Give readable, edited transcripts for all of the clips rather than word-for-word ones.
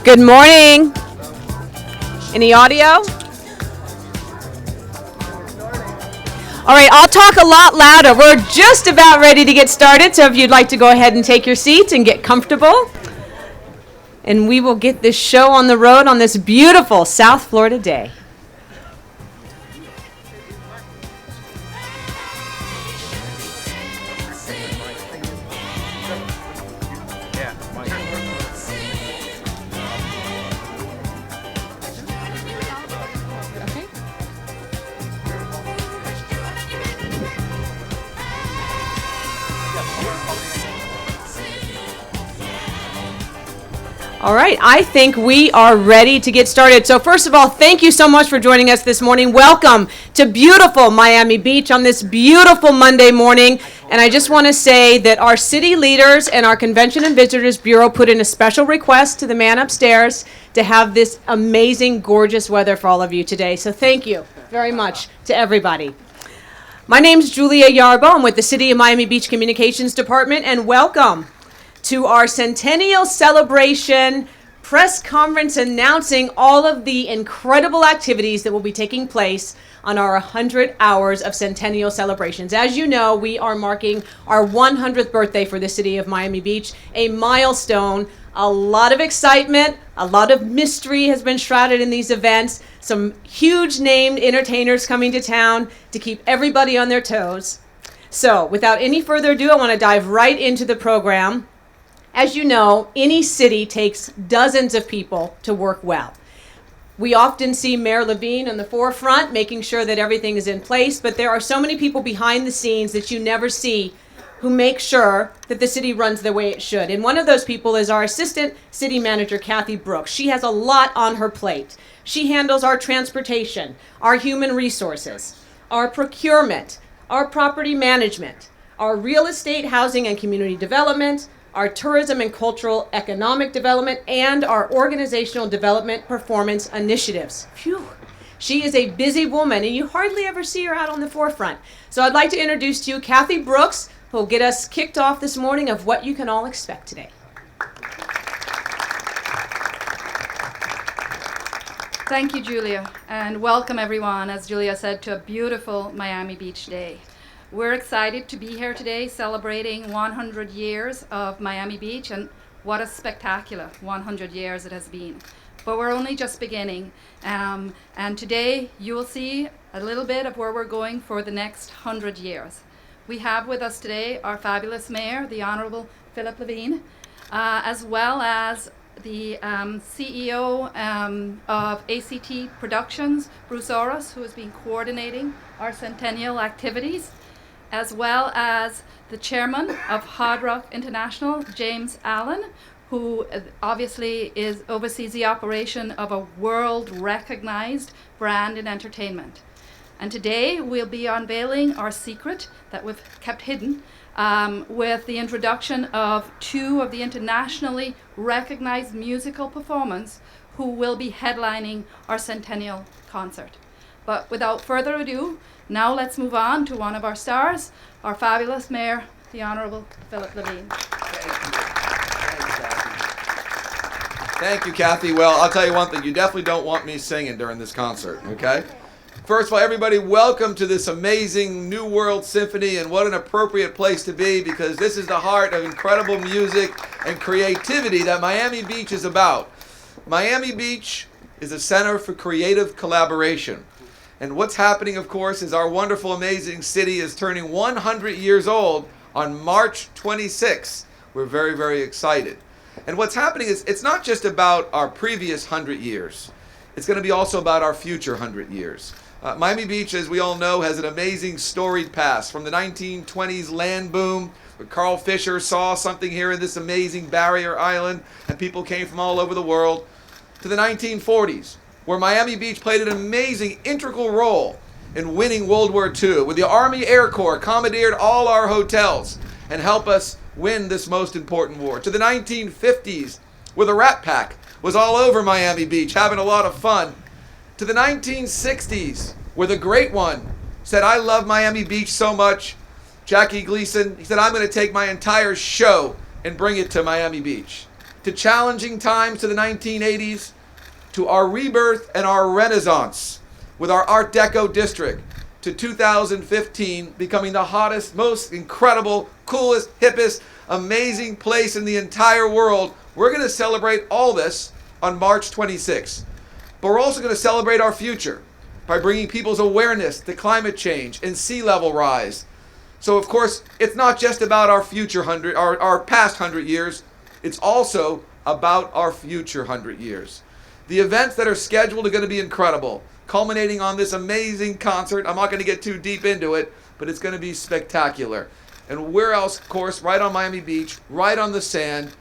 Good morning. Any audio? All right, I'll talk a lot louder. We're just about ready to get started, so if you'd like to go ahead and take your seats and get comfortable, and we will get this show on the road on this beautiful South Florida day. All right, I think we are ready to get started. So first of all, thank you so much for joining us this morning. Welcome to beautiful Miami Beach on this beautiful Monday morning. And I just want to say that our city leaders and our Convention and Visitors Bureau put in a special request to the man upstairs to have this amazing, gorgeous weather for all of you today. So thank you very much to everybody. My name's Julia Yarbo. I'm with the City of Miami Beach Communications Department, and welcome to our Centennial Celebration press conference announcing all of the incredible activities that will be taking place on our 100 hours of Centennial celebrations. As you know, we are marking our 100th birthday for the City of Miami Beach, a milestone. A lot of excitement, a lot of mystery has been shrouded in these events. Some huge named entertainers coming to town to keep everybody on their toes. So without any further ado, I want to dive right into the program. As you know, any city takes dozens of people to work well. We often see Mayor Levine in the forefront, making sure that everything is in place, but there are so many people behind the scenes that you never see who make sure that the city runs the way it should. And one of those people is our Assistant City Manager, Kathy Brooks. She has a lot on her plate. She handles our transportation, our human resources, our procurement, our property management, our real estate, housing, and community development, our tourism and cultural economic development, and our organizational development performance initiatives. Phew. She is a busy woman, and you hardly ever see her out on the forefront. So I'd like to introduce to you Kathy Brooks, who will get us kicked off this morning of what you can all expect today. Thank you, Julia, and welcome everyone, as Julia said, to a beautiful Miami Beach day. We're excited to be here today celebrating 100 years of Miami Beach, and what a spectacular 100 years it has been. But we're only just beginning, and today you will see a little bit of where we're going for the next 100 years. We have with us today our fabulous mayor, the Honorable Philip Levine, as well as the CEO of ACT Productions, Bruce Orris, who has been coordinating our centennial activities, as well as the chairman of Hard Rock International, James Allen, who obviously oversees the operation of a world-recognized brand in entertainment. And today we'll be unveiling our secret that we've kept hidden with the introduction of two of the internationally recognized musical performers who will be headlining our centennial concert. But without further ado, now let's move on to one of our stars, our fabulous mayor, the Honorable Philip Levine. Thank you, Kathy. Well, I'll tell you one thing. You definitely don't want me singing during this concert, okay? First of all, everybody, welcome to this amazing New World Symphony, and what an appropriate place to be, because this is the heart of incredible music and creativity that Miami Beach is about. Miami Beach is a center for creative collaboration. And what's happening, of course, is our wonderful, amazing city is turning 100 years old on March 26th. We're very, very excited. And what's happening is it's not just about our previous 100 years. It's going to be also about our future 100 years. Miami Beach, as we all know, has an amazing storied past. From the 1920s land boom, where Carl Fisher saw something here in this amazing barrier island, and people came from all over the world, to the 1940s, where Miami Beach played an amazing integral role in winning World War II, where the Army Air Corps commandeered all our hotels and helped us win this most important war. To the 1950s, where the Rat Pack was all over Miami Beach, having a lot of fun. To the 1960s, where the Great One said, "I love Miami Beach so much." Jackie Gleason, he said, "I'm going to take my entire show and bring it to Miami Beach." to challenging times to the 1980s, to our rebirth and our renaissance with our Art Deco district, to 2015 becoming the hottest, most incredible, coolest, hippest, amazing place in the entire world. We're going to celebrate all this on March 26th. But we're also going to celebrate our future by bringing people's awareness to climate change and sea level rise. So of course, it's not just about our future our past 100 years, it's also about our future 100 years. The events that are scheduled are going to be incredible, culminating on this amazing concert. I'm not going to get too deep into it, but it's going to be spectacular. And where else, of course, right on Miami Beach, right on the sand.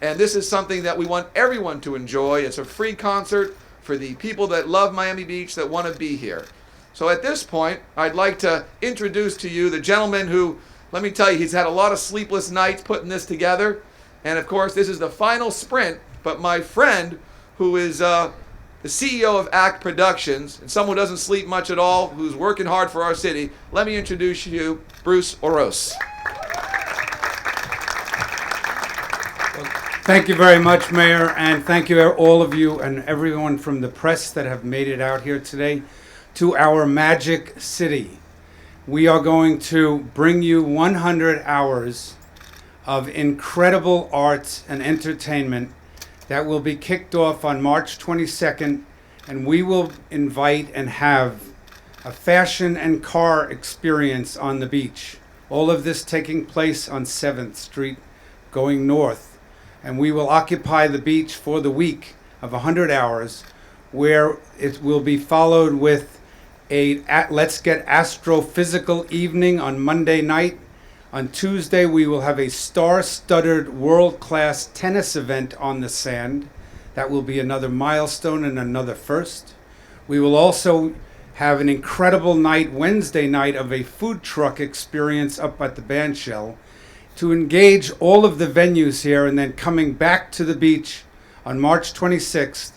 And this is something that we want everyone to enjoy. It's a free concert for the people that love Miami Beach, that want to be here. So at this point, I'd like to introduce to you the gentleman who, let me tell you, he's had a lot of sleepless nights putting this together. And of course, this is the final sprint, but my friend, who is the CEO of ACT Productions, and someone who doesn't sleep much at all, who's working hard for our city, let me introduce you, Bruce Oros. Thank you very much, Mayor, and thank you all of you and everyone from the press that have made it out here today to our Magic City. We are going to bring you 100 hours of incredible arts and entertainment that will be kicked off on March 22nd, and we will invite and have a fashion and car experience on the beach. All of this taking place on 7th Street, going north. And we will occupy the beach for the week of 100 hours, where it will be followed with a Let's Get Astrophysical evening on Monday night. On Tuesday, we will have a star-studded world-class tennis event on the sand. That will be another milestone and another first. We will also have an incredible night, Wednesday night, of a food truck experience up at the Bandshell, to engage all of the venues here, and then coming back to the beach on March 26th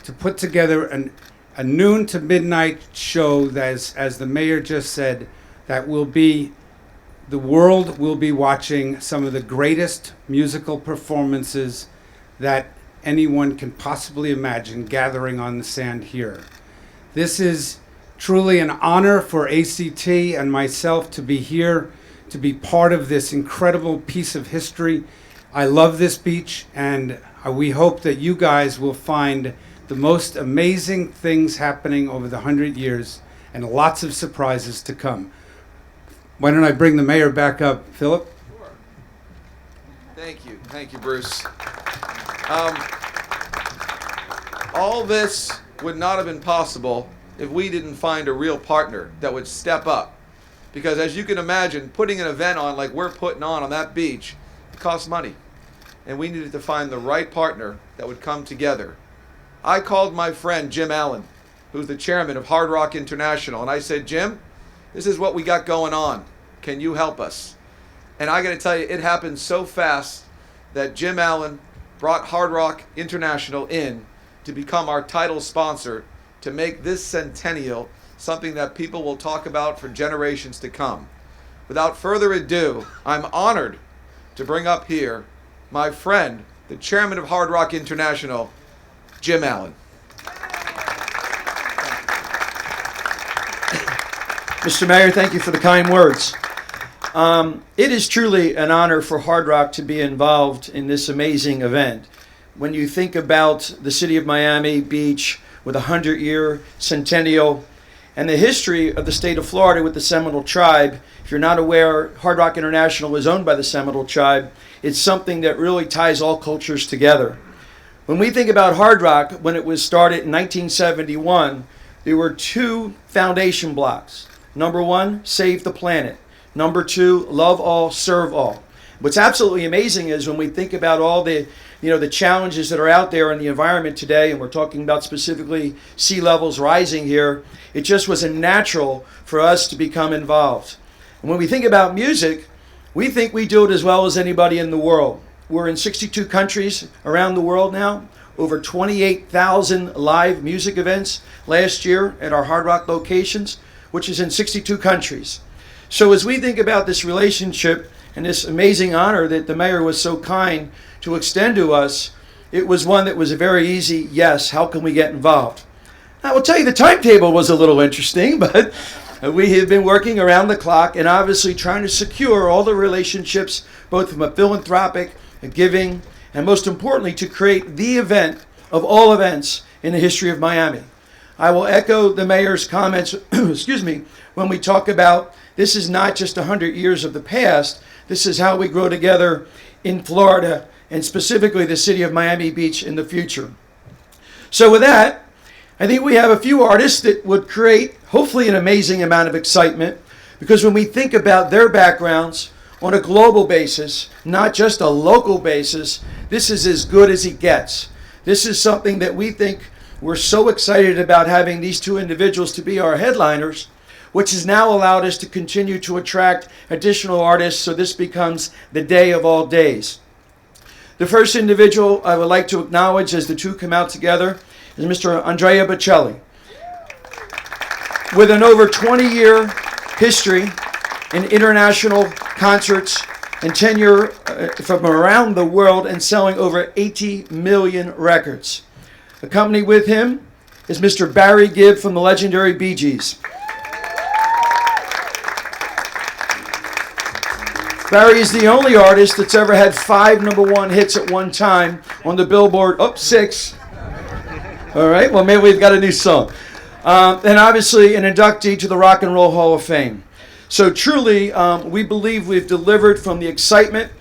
to put together a noon to midnight show that, as the mayor just said, that will be, the world will be watching some of the greatest musical performances that anyone can possibly imagine gathering on the sand here. This is truly an honor for ACT and myself to be here, to be part of this incredible piece of history. I love this beach, and we hope that you guys will find the most amazing things happening over the 100 years and lots of surprises to come. Why don't I bring the mayor back up, Philip? Sure. Thank you, Bruce. All this would not have been possible if we didn't find a real partner that would step up. Because as you can imagine, putting an event on like we're putting on that beach, it costs money. And we needed to find the right partner that would come together. I called my friend Jim Allen, who's the chairman of Hard Rock International, and I said, Jim, this is what we got going on. Can you help us? And I got to tell you, it happened so fast that Jim Allen brought Hard Rock International in to become our title sponsor to make this centennial something that people will talk about for generations to come. Without further ado, I'm honored to bring up here my friend, the chairman of Hard Rock International, Jim Allen. Mr. Mayor, thank you for the kind words. It is truly an honor for Hard Rock to be involved in this amazing event. When you think about the city of Miami Beach with a 100-year centennial, and the history of the state of Florida with the Seminole Tribe, if you're not aware, Hard Rock International is owned by the Seminole Tribe. It's something that really ties all cultures together. When we think about Hard Rock, when it was started in 1971, there were two foundation blocks. Number one, save the planet. Number two, love all, serve all. What's absolutely amazing is when we think about all the challenges that are out there in the environment today, and we're talking about specifically sea levels rising here, it just was a natural for us to become involved. And when we think about music, we think we do it as well as anybody in the world. We're in 62 countries around the world now, over 28,000 live music events last year at our Hard Rock locations, which is in 62 countries. So as we think about this relationship and this amazing honor that the mayor was so kind to extend to us, it was one that was a very easy yes, how can we get involved? I will tell you the timetable was a little interesting, but we have been working around the clock and obviously trying to secure all the relationships, both from a philanthropic, a giving, and most importantly, to create the event of all events in the history of Miami. I will echo the mayor's comments, excuse me, when we talk about this is not just 100 years of the past, this is how we grow together in Florida and specifically the city of Miami Beach in the future. So with that, I think we have a few artists that would create hopefully an amazing amount of excitement, because when we think about their backgrounds on a global basis, not just a local basis, this is as good as it gets. This is something that we think we're so excited about having these two individuals to be our headliners, which has now allowed us to continue to attract additional artists, so this becomes the day of all days. The first individual I would like to acknowledge as the two come out together is Mr. Andrea Bocelli. With an over 20-year history in international concerts and tenure from around the world and selling over 80 million records. Accompanied with him is Mr. Barry Gibb from the legendary Bee Gees. Barry is the only artist that's ever had 5 #1 hits at one time on the Billboard, 6. All right, well, maybe we've got a new song. And obviously an inductee to the Rock and Roll Hall of Fame. So truly, we believe we've delivered from the excitement,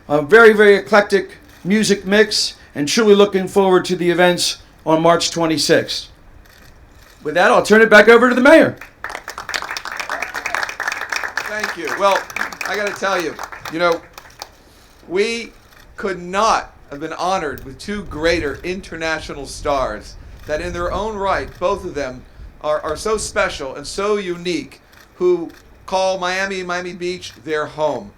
a very, very eclectic music mix, and truly looking forward to the events on March 26th. With that, I'll turn it back over to the mayor. Thank you. Well, I got to tell you, we could not have been honored with two greater international stars that in their own right, both of them are so special and so unique, who call Miami and Miami Beach their home.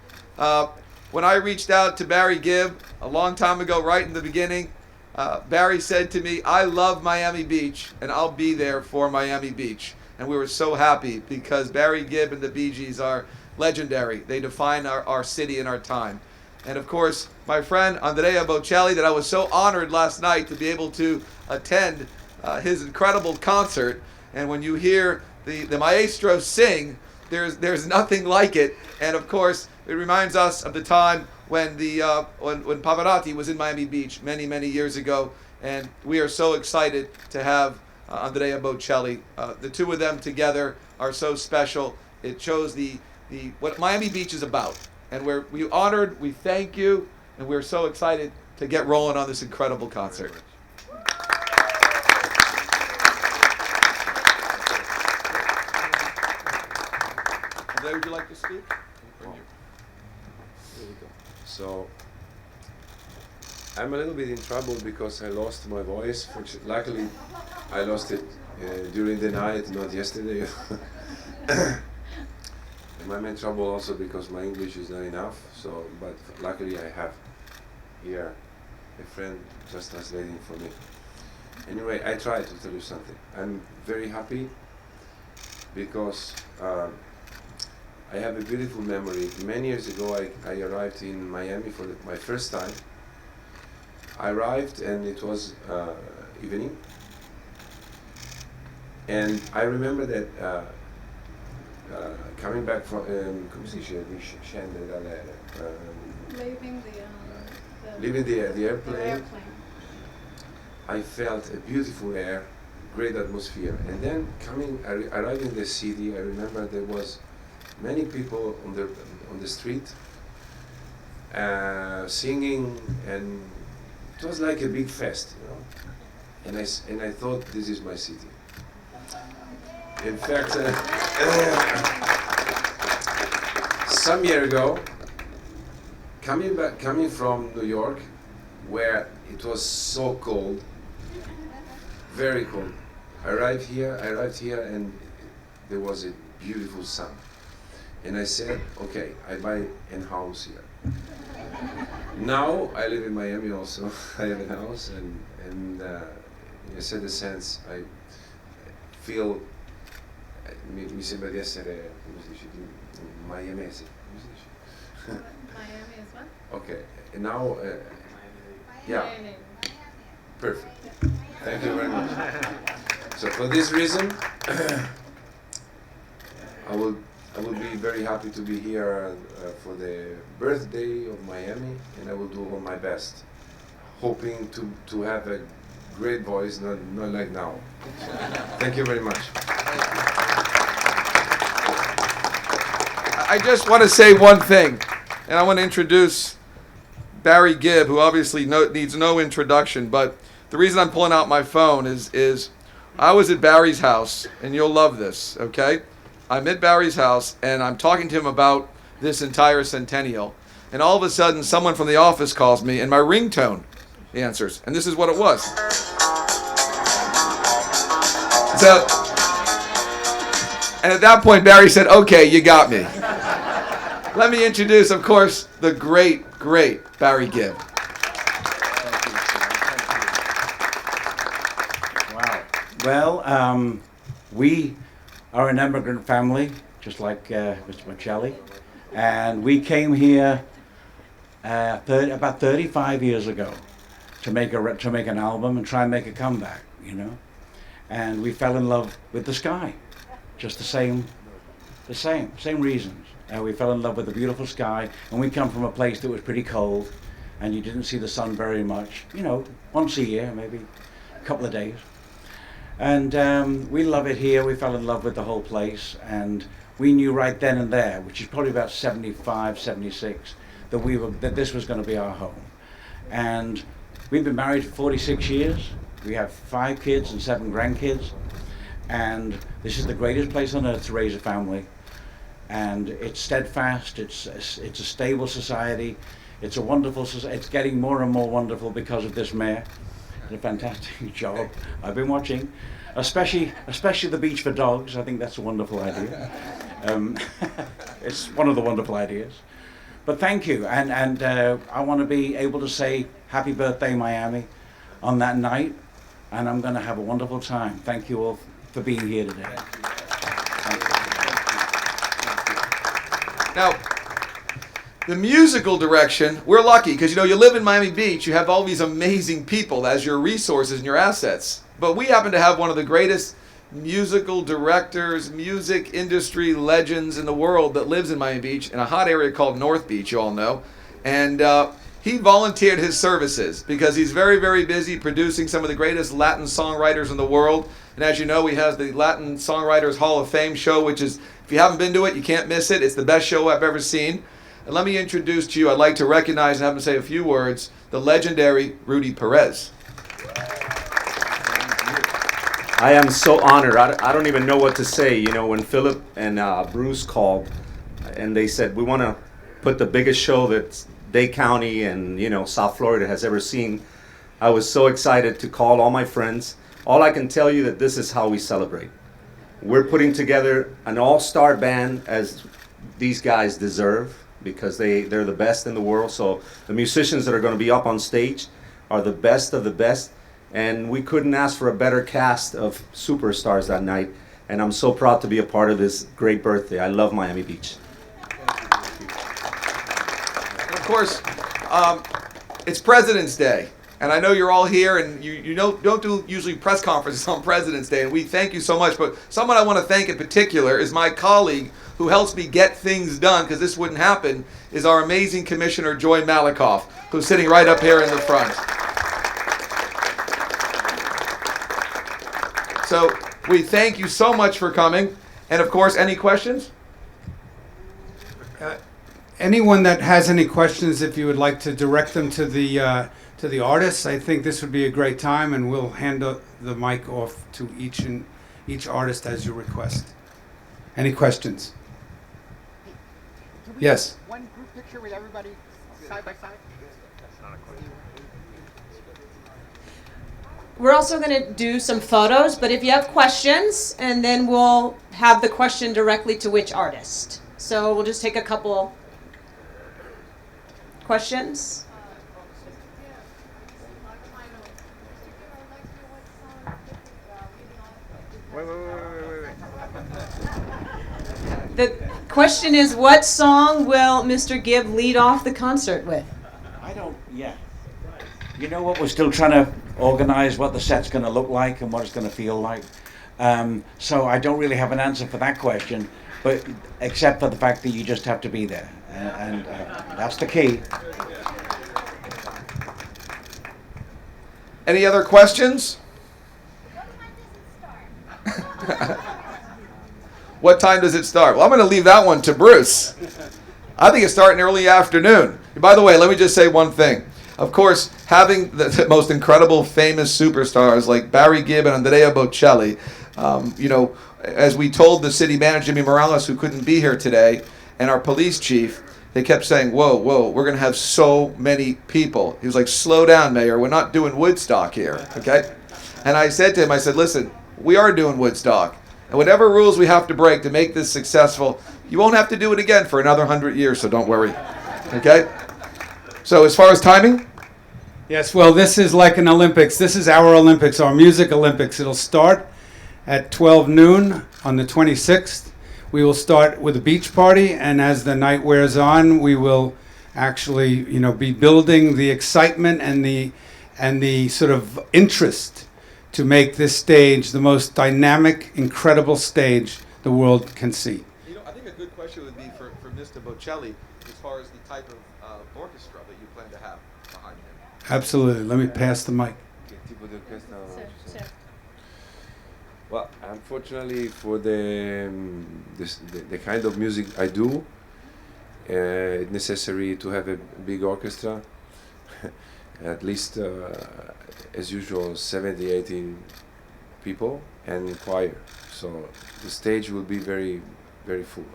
When I reached out to Barry Gibb a long time ago, right in the beginning, Barry said to me, I love Miami Beach and I'll be there for Miami Beach. And we were so happy because Barry Gibb and the Bee Gees are legendary. They define our city and our time. And of course, my friend Andrea Bocelli, that I was so honored last night to be able to attend his incredible concert. And when you hear the maestro sing, there's nothing like it. And of course, it reminds us of the time when when Pavarotti was in Miami Beach many, many years ago. And we are so excited to have Andrea Bocelli. The two of them together are so special. It shows what Miami Beach is about. And we honored, we thank you, and we're so excited to get rolling on this incredible concert. Andrea, would you like to speak? So I'm a little bit in trouble because I lost my voice. Luckily, I lost it during the night, not yesterday. I'm in trouble also because my English is not enough. But luckily I have here a friend just translating for me. Anyway, I try to tell you something. I'm very happy because I have a beautiful memory. Many years ago, I arrived in Miami for my first time. I arrived and it was evening. And I remember that coming back from, come si dice, scendere dall'aereo? Leaving the airplane. I felt a beautiful air, great atmosphere. And then arriving in the city, I remember there was many people on the street singing, and it was like a big fest, And I thought, this is my city. In fact, some year ago, coming from New York, where it was so cold, very cold. I arrived here, and there was a beautiful sun. And I said, okay, I buy a house here. Now I live in Miami also. I have a house, and in a certain sense, I feel, mi sembra di essere, come si dice, miamese. Come si dice? Miami as well? Okay, and now, yeah. Perfect. Thank you very much. So for this reason, I will be very happy to be here for the birthday of Miami, and I will do all my best, hoping to have a great voice, not like now. So, thank you very much. I just want to say one thing, and I want to introduce Barry Gibb, who obviously needs no introduction, but the reason I'm pulling out my phone is I was at Barry's house, and you'll love this, okay? I'm at Barry's house, and I'm talking to him about this entire centennial, and all of a sudden, someone from the office calls me, and my ringtone answers, and this is what it was. So, and at that point, Barry said, "Okay, you got me." Let me introduce, of course, the great Barry Gibb. Wow. Well, we are an immigrant family, just like Mr. Michelli, and we came here about 35 years ago to make an album and try and make a comeback, you know. And we fell in love with the sky, just the same reasons. We fell in love with the beautiful sky, and we come from a place that was pretty cold, and you didn't see the sun very much, you know, once a year, maybe a couple of days. And we love it here. We fell in love with the whole place, and we knew right then and there, which is probably about 75, 76, that this was going to be our home. And we've been married for 46 years. We have 5 kids and 7 grandkids, and this is the greatest place on earth to raise a family. And it's steadfast. It's a stable society. It's a wonderful society. It's getting more and more wonderful because of this mayor. Did a fantastic job. I've been watching, especially the beach for dogs. I think that's a wonderful idea. It's one of the wonderful ideas. But thank you, and I want to be able to say happy birthday, Miami, on that night, and I'm going to have a wonderful time. Thank you all for being here today. Thank you. Now, the musical direction, we're lucky because, you know, you live in Miami Beach, you have all these amazing people as your resources and your assets. But we happen to have one of the greatest musical directors, music industry legends in the world that lives in Miami Beach in a hot area called North Beach, you all know. And he volunteered his services because he's very, very busy producing some of the greatest Latin songwriters in the world. And as you know, he has the Latin Songwriters Hall of Fame show, which is, if you haven't been to it, you can't miss it. It's the best show I've ever seen. And let me introduce to you, I'd like to recognize and have him say a few words, the legendary Rudy Perez. I am so honored. I don't even know what to say. You know, when Philip and Bruce called and they said, we want to put the biggest show that Dade County and, you know, South Florida has ever seen, I was so excited to call all my friends. All I can tell you that this is how we celebrate. We're putting together an all-star band as these guys deserve because they're the best in the world. So the musicians that are going to be up on stage are the best of the best. And we couldn't ask for a better cast of superstars that night. And I'm so proud to be a part of this great birthday. I love Miami Beach. And of course, it's President's Day. And I know you're all here, and you don't do usually press conferences on President's Day, and we thank you so much. But someone I want to thank in particular is my colleague who helps me get things done, because this wouldn't happen, is our amazing Commissioner Joy Malikoff, who's sitting right up here in the front. So we thank you so much for coming. And of course, any questions? Anyone that has any questions, if you would like to direct them to the artists, I think this would be a great time, and we'll hand the mic off to each artist as you request. Any questions? Yes. One group picture with everybody side by side. We're also going to do some photos, but if you have questions, and then we'll have the question directly to which artist. So we'll just take a couple questions. Wait. The question is, what song will Mr. Gibb lead off the concert with? Yeah. You know what, we're still trying to organize what the set's going to look like and what it's going to feel like. So I don't really have an answer for that question, but except for the fact that you just have to be there, and that's the key. Any other questions? What time does it start? Well, I'm going to leave that one to Bruce. I think it's starting early afternoon. By the way, let me just say one thing. Of course, having the most incredible, famous superstars like Barry Gibb and Andrea Bocelli, as we told the city manager, Jimmy Morales, who couldn't be here today, and our police chief, they kept saying, whoa, we're going to have so many people. He was like, slow down, Mayor. We're not doing Woodstock here, okay? And I said to him, I said, listen, we are doing Woodstock. And whatever rules we have to break to make this successful, you won't have to do it again for another 100 years, so don't worry, okay? So as far as timing? Yes, well, this is like an Olympics. This is our Olympics, our music Olympics. It'll start at 12 noon on the 26th. We will start with a beach party, and as the night wears on, we will actually, be building the excitement and the sort of interest to make this stage the most dynamic, incredible stage the world can see. I think a good question would be for Mr. Bocelli as far as the type of orchestra that you plan to have behind him. Absolutely. Let me pass the mic. Well, unfortunately, for the kind of music I do, it's necessary to have a big orchestra, at least, as usual, 70, 80 people, and choir. So the stage will be very, very full.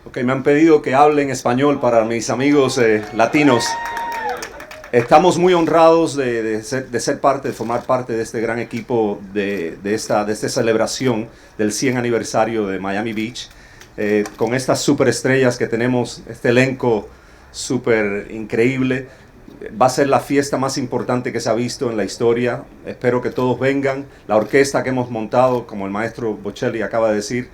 Ok, me han pedido que hable en español para mis amigos latinos. Estamos muy honrados de ser parte, de formar parte de este gran equipo de esta celebración del 100 aniversario de Miami Beach, con estas superestrellas que tenemos, este elenco súper increíble. Va a ser la fiesta más importante que se ha visto en la historia. Espero que todos vengan. La orquesta que hemos montado, como el maestro Bocelli acaba de decir,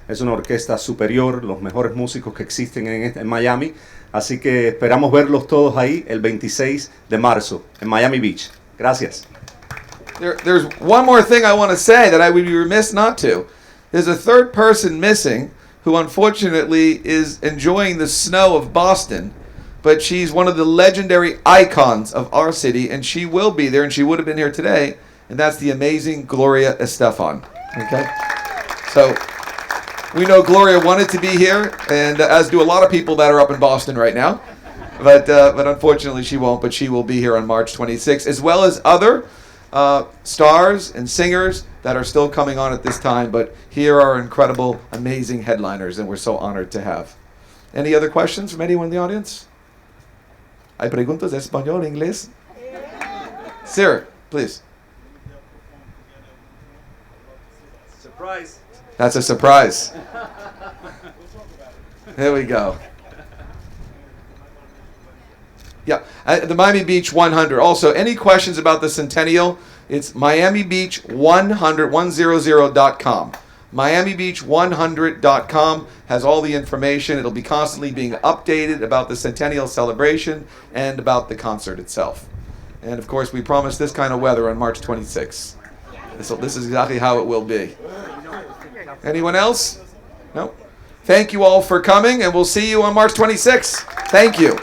es una orquesta superior, los mejores músicos que existen en Miami. Así que esperamos verlos todos ahí el 26 de marzo en Miami Beach. Gracias. There's one more thing I want to say that I would be remiss not to. There's a third person missing who unfortunately is enjoying the snow of Boston, but she's one of the legendary icons of our city, and she will be there, and she would have been here today, and that's the amazing Gloria Estefan. Okay? So we know Gloria wanted to be here, and as do a lot of people that are up in Boston right now. But unfortunately she won't, but she will be here on March 26th, as well as other stars and singers that are still coming on at this time. But here are incredible, amazing headliners, and we're so honored to have. Any other questions from anyone in the audience? ¿Hay preguntas de español, inglés? Sir, please. Surprise. That's a surprise. There we go. Yeah, the Miami Beach 100. Also, any questions about the Centennial? It's Miami Beach 100.com. MiamiBeach100.com has all the information. It'll be constantly being updated about the Centennial celebration and about the concert itself. And of course, we promise this kind of weather on March 26th. So this is exactly how it will be. Anyone else? No? Thank you all for coming, and we'll see you on March 26th. Thank you.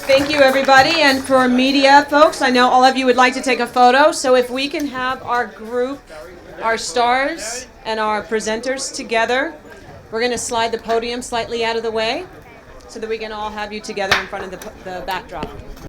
Thank you, everybody. And for media folks, I know all of you would like to take a photo. So if we can have our group, our stars, and our presenters together, we're going to slide the podium slightly out of the way so that we can all have you together in front of the backdrop.